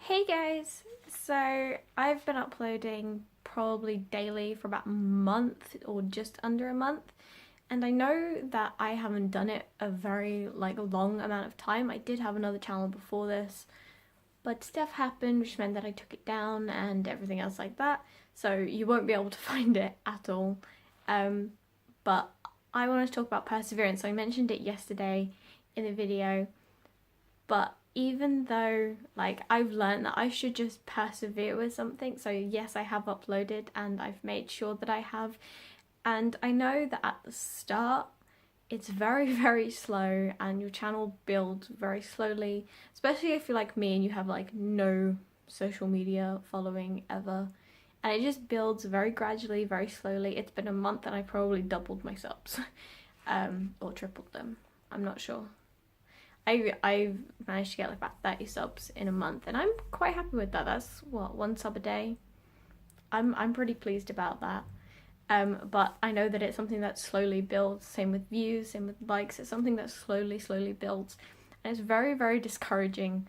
Hey guys! So I've been uploading probably daily for about a month or just under a month, and I know that I haven't done it a very long amount of time. I did have another channel before this, but stuff happened which meant that I took it down and everything else like that, so you won't be able to find it at all. But I want to talk about perseverance. So I mentioned it yesterday in the video, but even though I've learned that I should just persevere with something, so yes, I have uploaded and I've made sure that I have, and I know that at the start it's very very slow and your channel builds very slowly, especially if you're like me and you have no social media following ever, and it just builds very gradually, very slowly. It's been a month and I probably doubled my subs or tripled them, I'm not sure. I've managed to get about 30 subs in a month, and I'm quite happy with that. That's what, 1 sub a day. I'm pretty pleased about that. But I know that it's something that slowly builds. Same with views, same with likes. It's something that slowly builds, and it's very very discouraging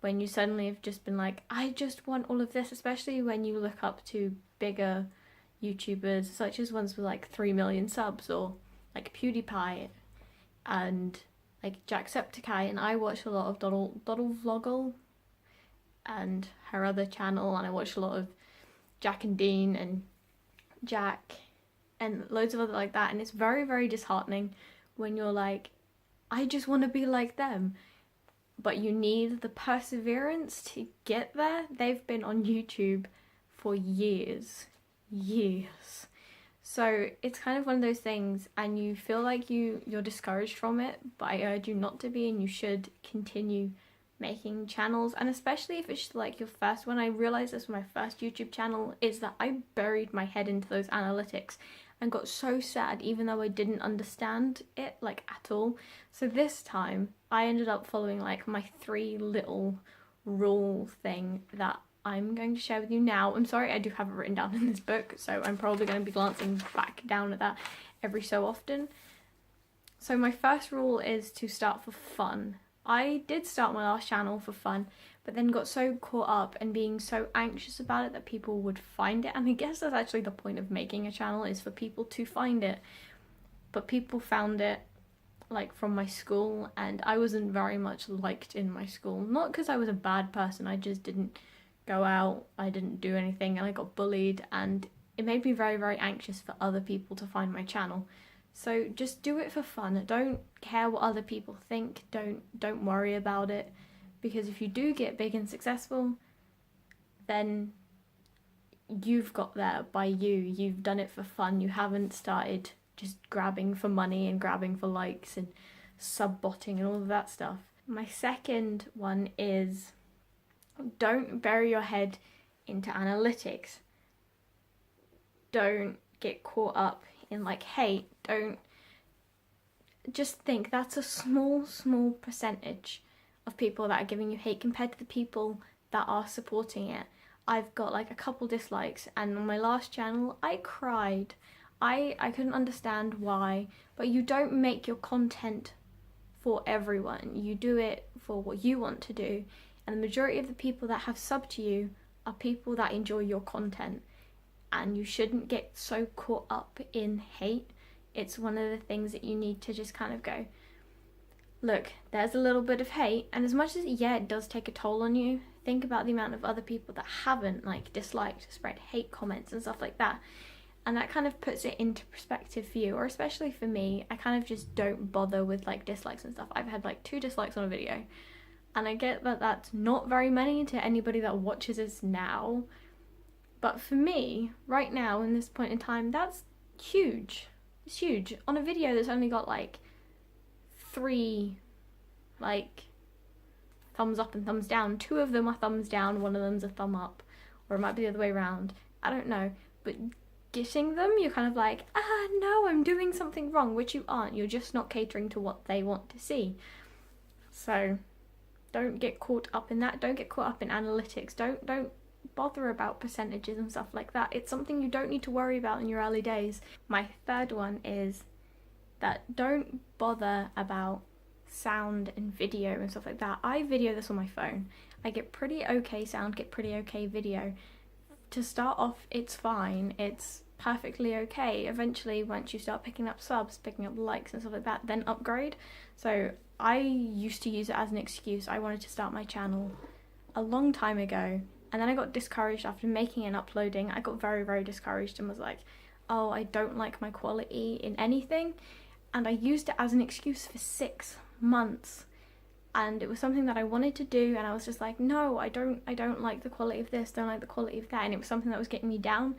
when you suddenly have just been like, I just want all of this. Especially when you look up to bigger YouTubers, such as ones with 3 million subs, or like PewDiePie and like Jacksepticeye, and I watch a lot of Doddle Vloggle and her other channel, and I watch a lot of Jack and Dean and Jack and loads of other like that, and it's very very disheartening when you're like, I just want to be like them, but you need the perseverance to get there. They've been on YouTube for years. So it's kind of one of those things, and you feel like you're discouraged from it, but I urge you not to be, and you should continue making channels. And especially if it's like your first one. I realized this with my first YouTube channel, is that I buried my head into those analytics and got so sad even though I didn't understand it at all. So this time I ended up following my 3 little rule thing that I'm going to share with you now. I'm sorry, I do have it written down in this book, so I'm probably going to be glancing back down at that every so often. So my first rule is to start for fun. I did start my last channel for fun, but then got so caught up and being so anxious about it that people would find it. And I guess that's actually the point of making a channel, is for people to find it. But people found it from my school, and I wasn't very much liked in my school. Not because I was a bad person, I just didn't go out, I didn't do anything, and I got bullied, and it made me very very anxious for other people to find my channel. So just do it for fun. Don't care what other people think. Don't worry about it, because if you do get big and successful, then you've got there by you. You've done it for fun. You haven't started just grabbing for money and grabbing for likes and sub-botting and all of that stuff. My second one is, don't bury your head into analytics. Don't get caught up in hate. Don't just think that's a small percentage of people that are giving you hate compared to the people that are supporting it. I've got a couple dislikes, and on my last channel I cried. I couldn't understand why, but you don't make your content for everyone. You do it for what you want to do, and the majority of the people that have subbed to you are people that enjoy your content, and you shouldn't get so caught up in hate. It's one of the things that you need to just kind of go, look, there's a little bit of hate, and as much as it does take a toll on you, think about the amount of other people that haven't disliked, spread hate comments and stuff like that, and that kind of puts it into perspective for you. Or especially for me, I kind of just don't bother with dislikes and stuff. I've had 2 dislikes on a video, and I get that that's not very many to anybody that watches this now, but for me right now in this point in time, that's huge. It's huge. On a video that's only got 3 thumbs up and thumbs down, 2 of them are thumbs down, 1 of them's a thumb up, or it might be the other way around, I don't know, but getting them, you're kind of no, I'm doing something wrong, which you aren't. You're just not catering to what they want to see. So don't get caught up in that. Don't get caught up in analytics. Don't bother about percentages and stuff like that. It's something you don't need to worry about in your early days. My third one is that don't bother about sound and video and stuff like that, I video this on my phone. I get pretty okay sound, get pretty okay video. To start off, it's fine, it's perfectly okay. Eventually, once you start picking up subs, picking up likes and stuff like that, then upgrade. So I used to use it as an excuse. I wanted to start my channel a long time ago, and then I got discouraged after making and uploading. I got very, very discouraged and was like, oh, I don't like my quality in anything. And I used it as an excuse for 6 months. And it was something that I wanted to do, and I was just like, no, I don't like the quality of this, don't like the quality of that, and it was something that was getting me down.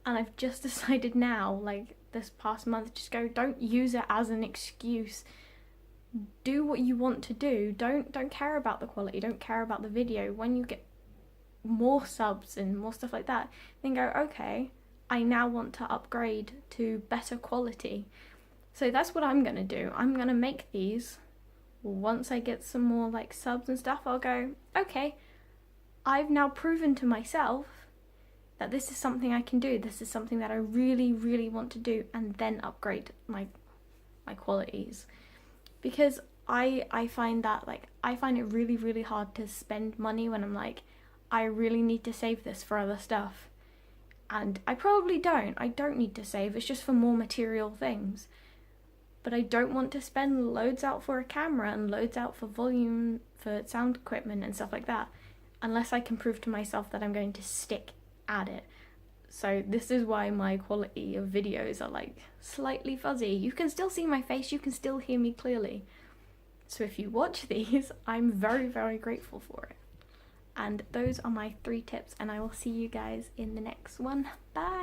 And I've just decided now, like this past month, just go, don't use it as an excuse. Do what you want to do. Don't care about the quality, don't care about the video. When you get more subs and more stuff like that, then go, okay, I now want to upgrade to better quality. So that's what I'm gonna do. I'm gonna make these. Once I get some more like subs and stuff, I'll go, okay, I've now proven to myself that this is something I can do. This is something that I really, really want to do, and then upgrade my qualities. Because I find that, like, I find it really, really hard to spend money when I'm like, I really need to save this for other stuff. And I probably don't. I don't need to save. It's just for more material things. But I don't want to spend loads out for a camera and loads out for volume, for sound equipment and stuff like that, unless I can prove to myself that I'm going to stick at it. So this is why my quality of videos are like slightly fuzzy. You can still see my face, you can still hear me clearly. So if you watch these, I'm very, very grateful for it. And those are my 3 tips, and I will see you guys in the next one. Bye!